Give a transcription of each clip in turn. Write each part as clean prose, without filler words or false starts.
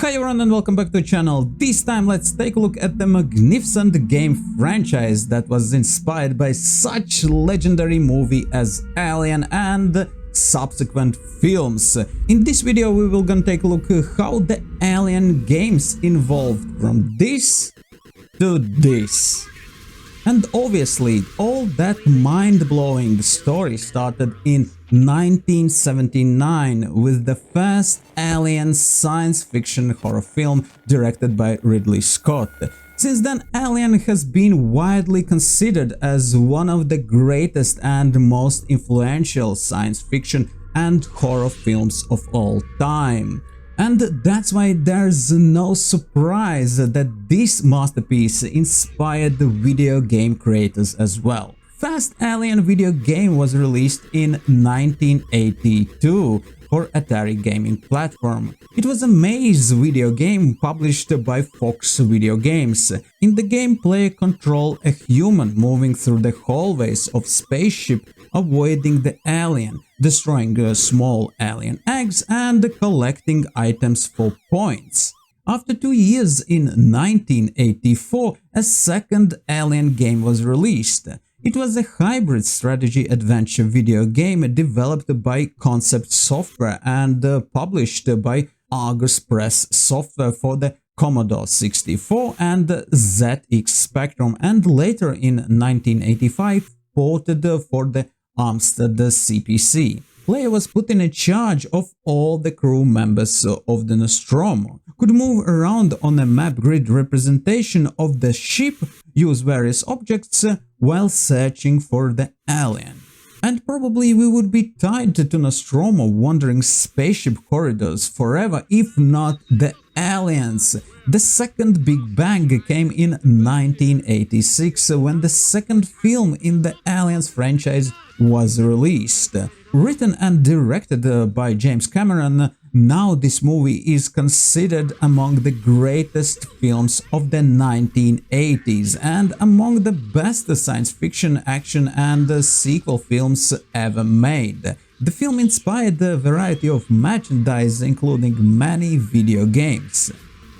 Hi everyone and welcome back to the channel. This time let's take a look at the magnificent game franchise that was inspired by such legendary movie as Alien and subsequent films. In this video we will gonna take a look at how the Alien games evolved from this to this. And obviously, all that mind-blowing story started in 1979 with the first Alien science fiction horror film directed by Ridley Scott. Since then, Alien has been widely considered as one of the greatest and most influential science fiction and horror films of all time. And that's why there's no surprise that this masterpiece inspired the video game creators as well. First Alien video game was released in 1982 for Atari gaming platform. It was a maze video game published by Fox Video Games. In the game, player control a human moving through the hallways of spaceship, avoiding the alien, destroying small alien eggs and collecting items for points. After 2 years in 1984, a second Alien game was released. It was a hybrid strategy adventure video game developed by Concept Software and published by Argus Press Software for the Commodore 64 and ZX Spectrum, and later in 1985 ported for the Amstrad CPC. Player was put in charge of all the crew members of the Nostromo, could move around on a map grid representation of the ship, use various objects while searching for the alien. And probably we would be tied to Nostromo wandering spaceship corridors forever if not the aliens. The second Big Bang came in 1986 when the second film in the Aliens franchise was released. Written and directed by James Cameron, now this movie is considered among the greatest films of the 1980s and among the best science fiction, action and sequel films ever made. The film inspired a variety of merchandise, including many video games.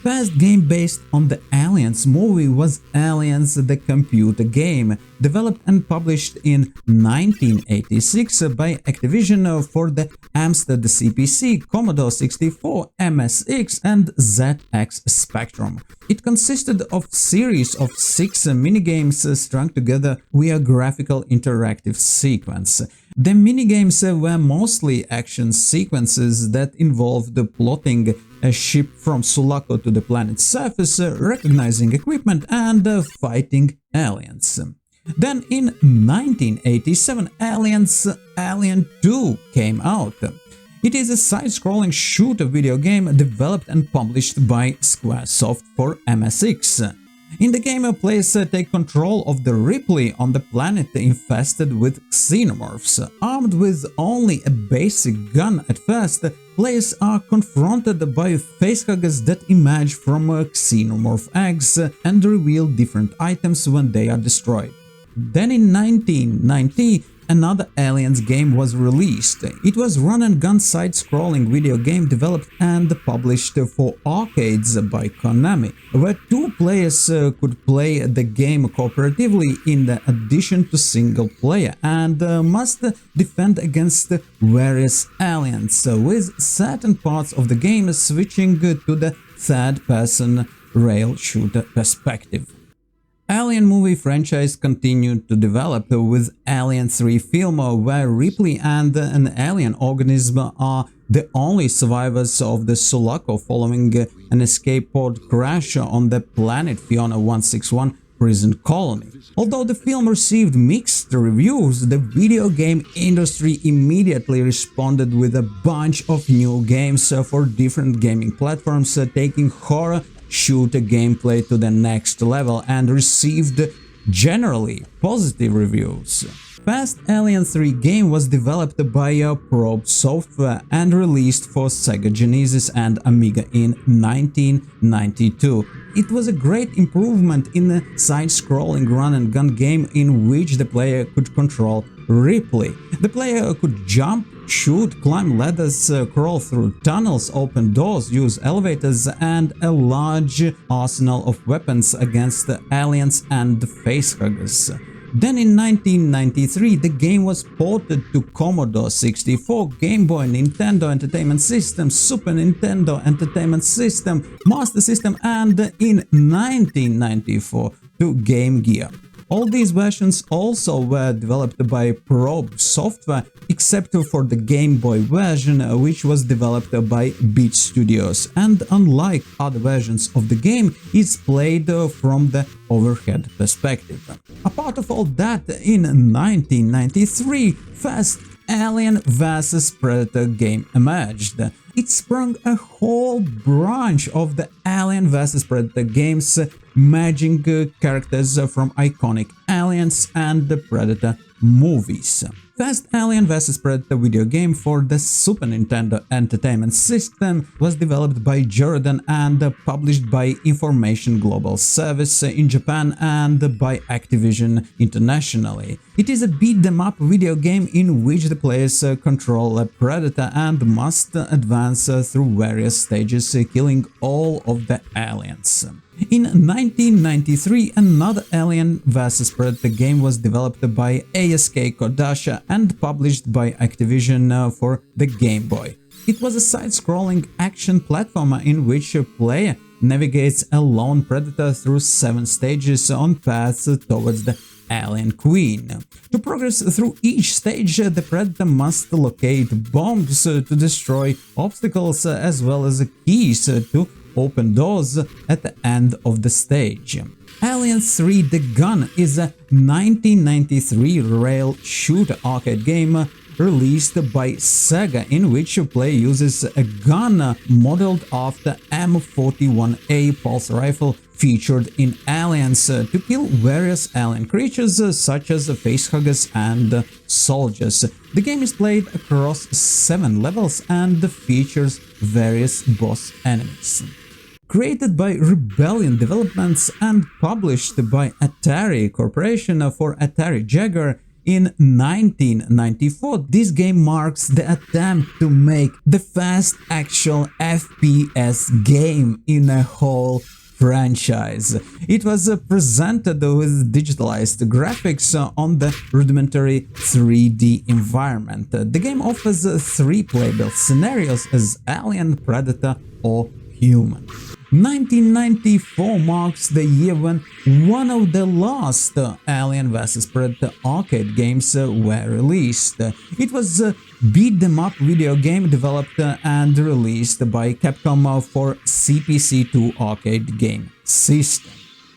First game based on the Aliens movie was Aliens the computer game, developed and published in 1986 by Activision for the Amstrad CPC, Commodore 64, MSX and ZX Spectrum. It consisted of a series of 6 minigames strung together via graphical interactive sequence. The minigames were mostly action sequences that involved plotting a ship from Sulaco to the planet's surface, recognizing equipment and fighting aliens. Then in 1987, Alien 2 came out. It is a side-scrolling shooter video game developed and published by Squaresoft for MSX. In the game, players take control of the Ripley on the planet infested with xenomorphs. Armed with only a basic gun at first, players are confronted by facehuggers that emerge from xenomorph eggs and reveal different items when they are destroyed. Then in 1990, another Aliens game was released. It was run-and-gun side-scrolling video game developed and published for arcades by Konami, where 2 players could play the game cooperatively in addition to single player and must defend against various aliens, with certain parts of the game switching to the third-person rail shooter perspective. Alien movie franchise continued to develop with Alien 3 film, where Ripley and an alien organism are the only survivors of the Sulaco following an escape pod crash on the planet Fiona 161 prison colony. Although the film received mixed reviews, the video game industry immediately responded with a bunch of new games for different gaming platforms, taking horror shooter gameplay to the next level and received generally positive reviews. First Alien 3 game was developed by Probe Software and released for Sega Genesis and Amiga in 1992. It was a great improvement in a side-scrolling run-and-gun game in which the player could control Ripley. The player could jump, shoot, climb ladders, crawl through tunnels, open doors, use elevators, and a large arsenal of weapons against aliens and facehuggers. Then in 1993 the game was ported to Commodore 64, Game Boy, Nintendo Entertainment System, Super Nintendo Entertainment System, Master System, and in 1994 to Game Gear. All these versions also were developed by Probe Software, except for the Game Boy version, which was developed by Beat Studios, and unlike other versions of the game, is played from the overhead perspective. Apart of all that, in 1993, first Alien vs Predator game emerged. It sprung a whole branch of the Alien vs Predator games, merging characters from iconic Aliens and the Predator movies. First Alien vs Predator video game for the Super Nintendo Entertainment System was developed by Jordan and published by Information Global Service in Japan and by Activision internationally. It is a beat-them-up video game in which the players control a predator and must advance through various stages, killing all of the aliens. In 1993, another Alien vs Predator game was developed by ASK Kodasha and published by Activision for the Game Boy. It was a side-scrolling action platformer in which a player navigates a lone predator through 7 stages on paths towards the Alien Queen. To progress through each stage, the predator must locate bombs to destroy obstacles as well as keys to open doors at the end of the stage. Alien 3 The Gun is a 1993 rail shooter arcade game released by Sega in which a player uses a gun modeled after M41A pulse rifle featured in Aliens to kill various alien creatures such as facehuggers and soldiers. The game is played across 7 levels and features various boss enemies. Created by Rebellion Developments and published by Atari Corporation for Atari Jaguar in 1994, this game marks the attempt to make the first actual FPS game in a whole franchise. It was presented with digitalized graphics on the rudimentary 3D environment. The game offers 3 playable scenarios as Alien, Predator, or Human. 1994 marks the year when one of the last Alien vs Predator arcade games were released. It was a beat-them-up video game developed and released by Capcom for CPC2 arcade game system.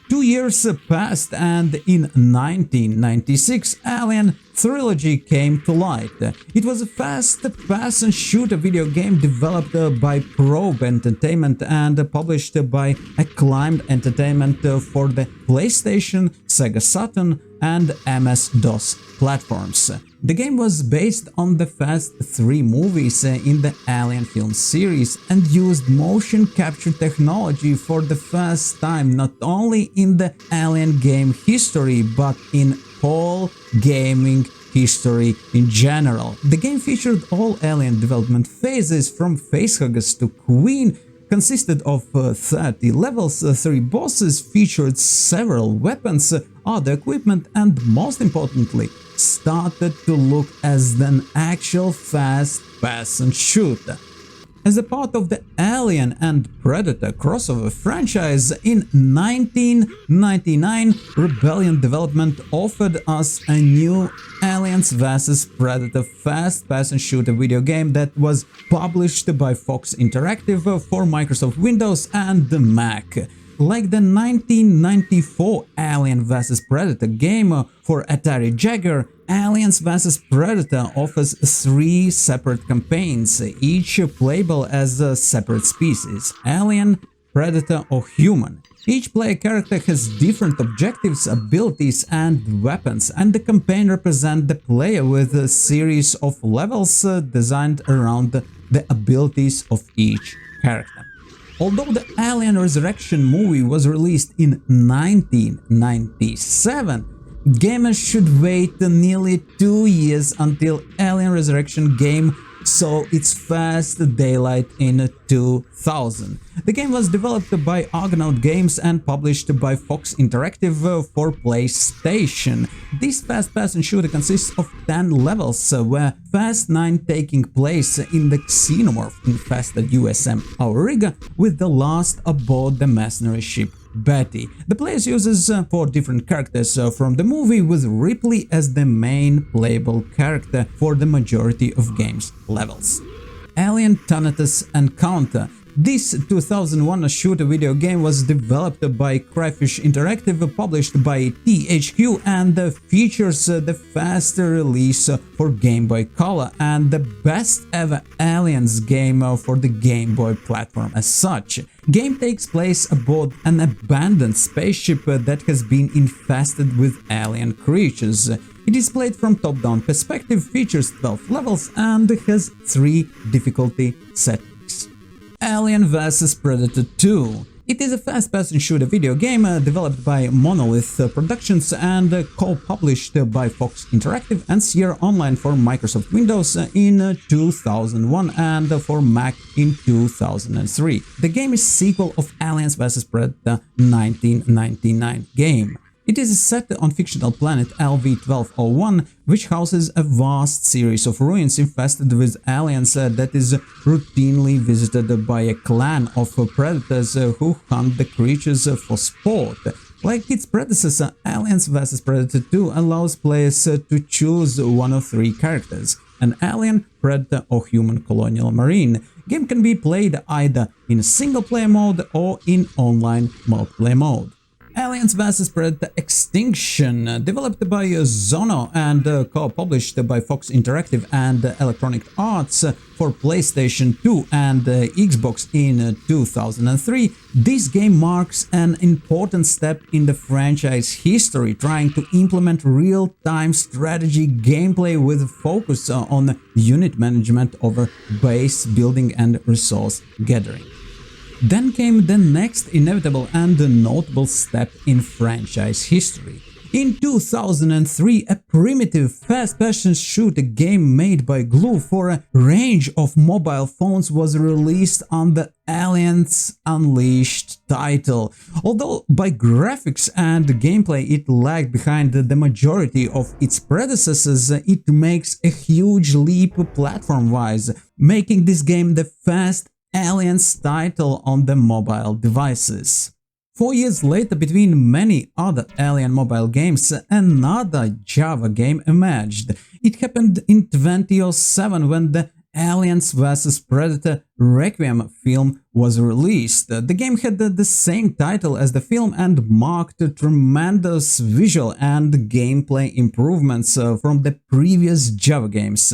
2 years passed and in 1996 Alien Trilogy came to light. It was a first-person shooter video game developed by Probe Entertainment and published by Acclaimed Entertainment for the PlayStation, Sega Saturn and MS-DOS platforms. The game was based on the first 3 movies in the Alien film series and used motion capture technology for the first time not only in the Alien game history but in whole gaming history in general. The game featured all Alien development phases from facehuggers to Queen, consisted of 30 levels, 3 bosses, featured several weapons, other equipment and most importantly started to look as an actual first-person shooter. As a part of the Alien and Predator crossover franchise, in 1999 Rebellion Development offered us a new Aliens vs Predator first-person shooter video game that was published by Fox Interactive for Microsoft Windows and the Mac. Like the 1994 Alien vs Predator game for Atari Jaguar, Aliens vs Predator offers 3 separate campaigns, each playable as a separate species: Alien, Predator or Human. Each player character has different objectives, abilities and weapons, and the campaign represents the player with a series of levels designed around the abilities of each character. Although the Alien Resurrection movie was released in 1997, Gamers should wait nearly 2 years until Alien Resurrection game saw its first daylight in 2000. The game was developed by Argonaut Games and published by Fox Interactive for PlayStation. This first-person shooter consists of 10 levels, where first 9 taking place in the xenomorph-infested USM Auriga, with the last aboard the mercenary ship Betty. The player uses 4 different characters from the movie, with Ripley as the main playable character for the majority of game's levels. Alien Thanatos Encounter. This 2001 shooter video game was developed by Crayfish Interactive, published by THQ, and features the first release for Game Boy Color and the best ever Aliens game for the Game Boy platform as such. Game takes place aboard an abandoned spaceship that has been infested with alien creatures. It is played from top-down perspective, features 12 levels, and has 3 difficulty settings. Alien vs Predator 2. It is a first-person shooter video game developed by Monolith Productions and co-published by Fox Interactive and Sierra Online for Microsoft Windows in 2001 and for Mac in 2003. The game is a sequel of Aliens vs Predator 1999 game. It is set on fictional planet LV-1201, which houses a vast series of ruins infested with aliens that is routinely visited by a clan of predators who hunt the creatures for sport. Like its predecessor, Aliens vs Predator 2 allows players to choose one of 3 characters: an alien, predator or human colonial marine. Game can be played either in single-player mode or in online multiplayer mode. Aliens vs Predator Extinction, developed by Zono and co-published by Fox Interactive and Electronic Arts for PlayStation 2 and Xbox in 2003, this game marks an important step in the franchise history, trying to implement real-time strategy gameplay with focus on unit management over base building and resource gathering. Then came the next inevitable and notable step in franchise history. In 2003, a primitive first-person shooter game made by Glue for a range of mobile phones was released under Aliens Unleashed title. Although by graphics and gameplay it lagged behind the majority of its predecessors, it makes a huge leap platform-wise, making this game the first Aliens title on the mobile devices. 4 years later, between many other Alien mobile games, another Java game emerged. It happened in 2007 when the Aliens vs Predator Requiem film was released. The game had the same title as the film and marked tremendous visual and gameplay improvements from the previous Java games.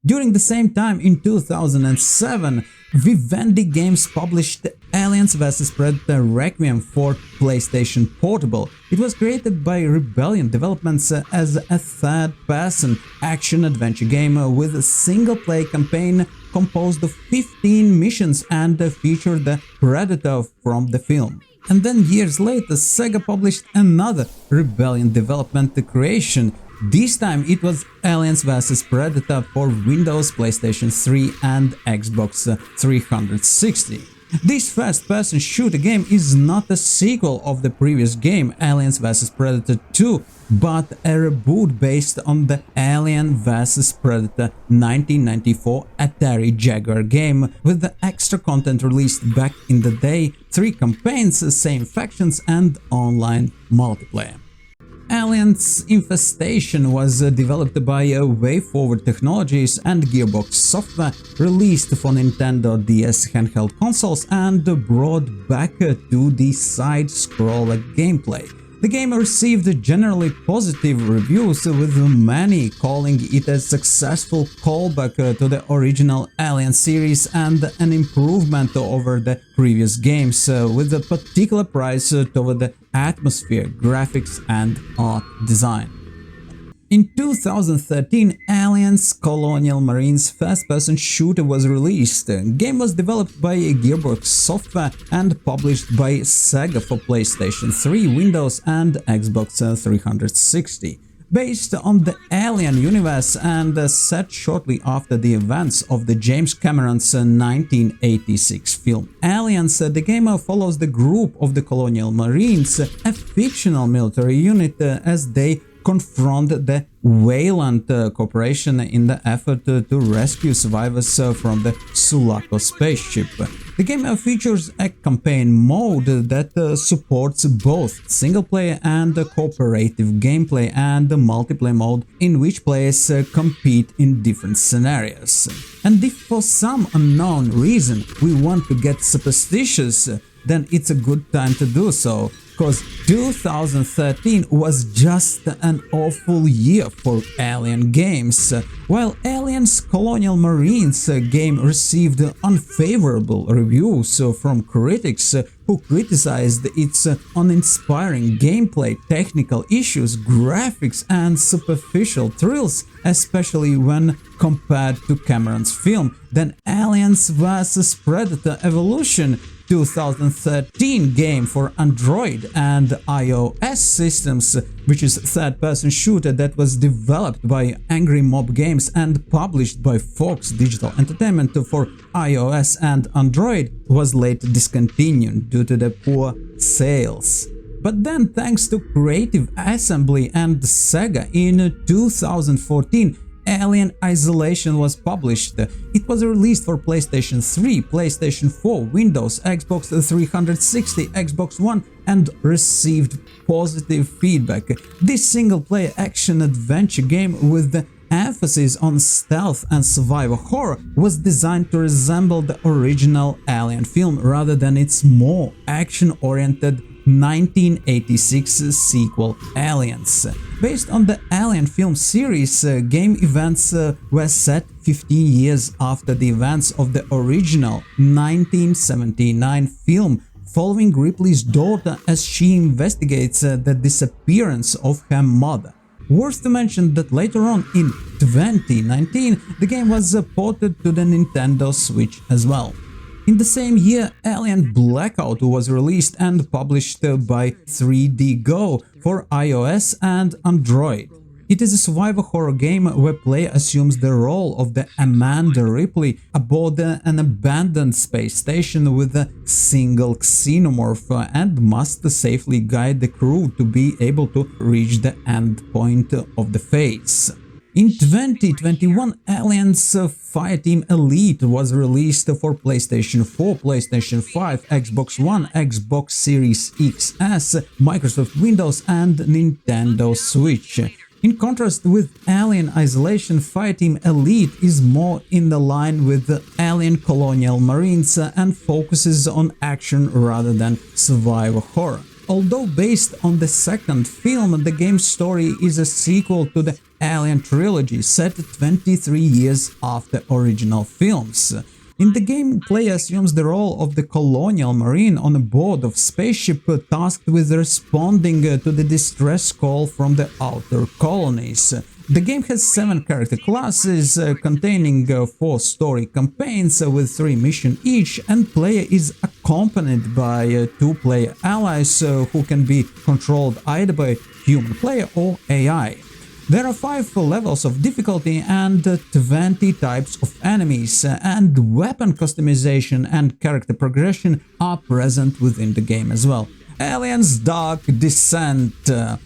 During the same time, in 2007, Vivendi Games published Aliens vs Predator Requiem for PlayStation Portable. It was created by Rebellion Developments as a third-person action-adventure game with a single-player campaign composed of 15 missions and featured the Predator from the film. And then years later, Sega published another Rebellion Development creation. This time it was Aliens vs Predator for Windows, PlayStation 3 and Xbox 360. This first-person shooter game is not a sequel of the previous game, Aliens vs Predator 2, but a reboot based on the Alien vs Predator 1994 Atari Jaguar game, with the extra content released back in the day, 3 campaigns, same factions and online multiplayer. Aliens Infestation was developed by WayForward Technologies and Gearbox Software, released for Nintendo DS handheld consoles and brought back 2D side-scroller gameplay. The game received generally positive reviews, with many calling it a successful callback to the original Alien series and an improvement over the previous games, with a particular price toward the atmosphere, graphics and art design. In 2013, Aliens Colonial Marines first-person shooter was released. The game was developed by Gearbox Software and published by Sega for PlayStation 3, Windows and Xbox 360. Based on the Alien universe and set shortly after the events of the James Cameron's 1986 film Aliens, the game follows the group of the Colonial Marines, a fictional military unit, as they confront the Wayland Corporation in the effort to rescue survivors from the Sulaco spaceship. The game features a campaign mode that supports both single-player and cooperative gameplay, and a multiplayer mode in which players compete in different scenarios. And if for some unknown reason we want to get superstitious, then it's a good time to do so, because 2013 was just an awful year for Alien games. While Aliens Colonial Marines game received unfavorable reviews from critics who criticized its uninspiring gameplay, technical issues, graphics and superficial thrills, especially when compared to Cameron's film, then Aliens vs Predator Evolution 2013 game for Android and iOS systems, which is a third-person shooter that was developed by Angry Mob Games and published by Fox Digital Entertainment for iOS and Android, was later discontinued due to the poor sales. But then, thanks to Creative Assembly and Sega, in 2014, Alien Isolation was published. It was released for PlayStation 3, PlayStation 4, Windows, Xbox 360, Xbox One, and received positive feedback. This single-player action-adventure game with the emphasis on stealth and survival horror was designed to resemble the original Alien film rather than its more action-oriented 1986 sequel Aliens. Based on the Alien film series, game events were set 15 years after the events of the original 1979 film, following Ripley's daughter as she investigates the disappearance of her mother. Worth to mention that later on in 2019, the game was ported to the Nintendo Switch as well. In the same year, Alien Blackout was released and published by 3D Go for iOS and Android. It is a survival horror game where player assumes the role of the Amanda Ripley aboard an abandoned space station with a single xenomorph and must safely guide the crew to be able to reach the end point of the phase. In 2021, Aliens Fireteam Elite was released for PlayStation 4, PlayStation 5, Xbox One, Xbox Series XS, Microsoft Windows and Nintendo Switch. In contrast with Alien Isolation, Fireteam Elite is more in the line with Alien Colonial Marines and focuses on action rather than survival horror. Although based on the second film, the game's story is a sequel to the Alien trilogy set 23 years after original films. In the game, player assumes the role of the Colonial Marine on a board of spaceship tasked with responding to the distress call from the outer colonies. The game has 7 character classes containing 4 story campaigns with 3 missions each, and player is accompanied by 2 player allies who can be controlled either by human player or AI. There are 5 levels of difficulty and 20 types of enemies, and weapon customization and character progression are present within the game as well. Aliens Dark Descent.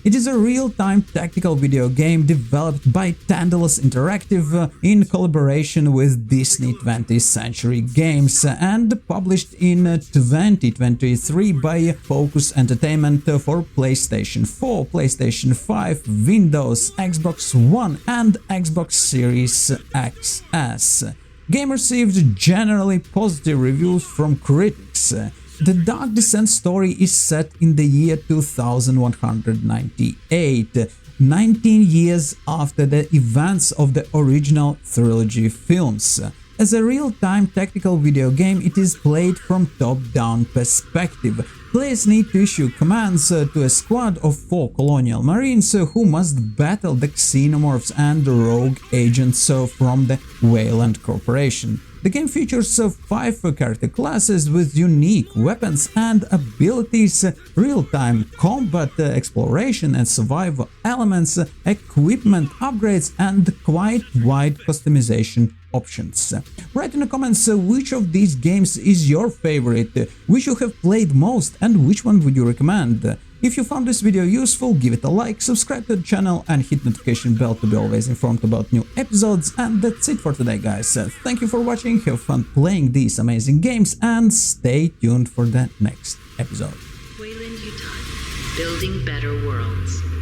It is a real-time tactical video game developed by Thanatos Interactive in collaboration with Disney 20th Century Games and published in 2023 by Focus Entertainment for PlayStation 4, PlayStation 5, Windows, Xbox One and Xbox Series XS. Game received generally positive reviews from critics. The Dark Descent story is set in the year 2198, 19 years after the events of the original trilogy films. As a real-time tactical video game, it is played from top-down perspective. Players need to issue commands to a squad of 4 Colonial Marines who must battle the xenomorphs and rogue agents from the Wayland Corporation. The game features 5 character classes with unique weapons and abilities, real-time combat, exploration and survival elements, equipment upgrades, and quite wide customization options. Write in the comments which of these games is your favorite, which you have played most, and which one would you recommend. If you found this video useful, give it a like, subscribe to the channel and hit notification bell to be always informed about new episodes. And that's it for today, guys. Thank you for watching, have fun playing these amazing games, and stay tuned for the next episode. Wayland Utah, building better worlds.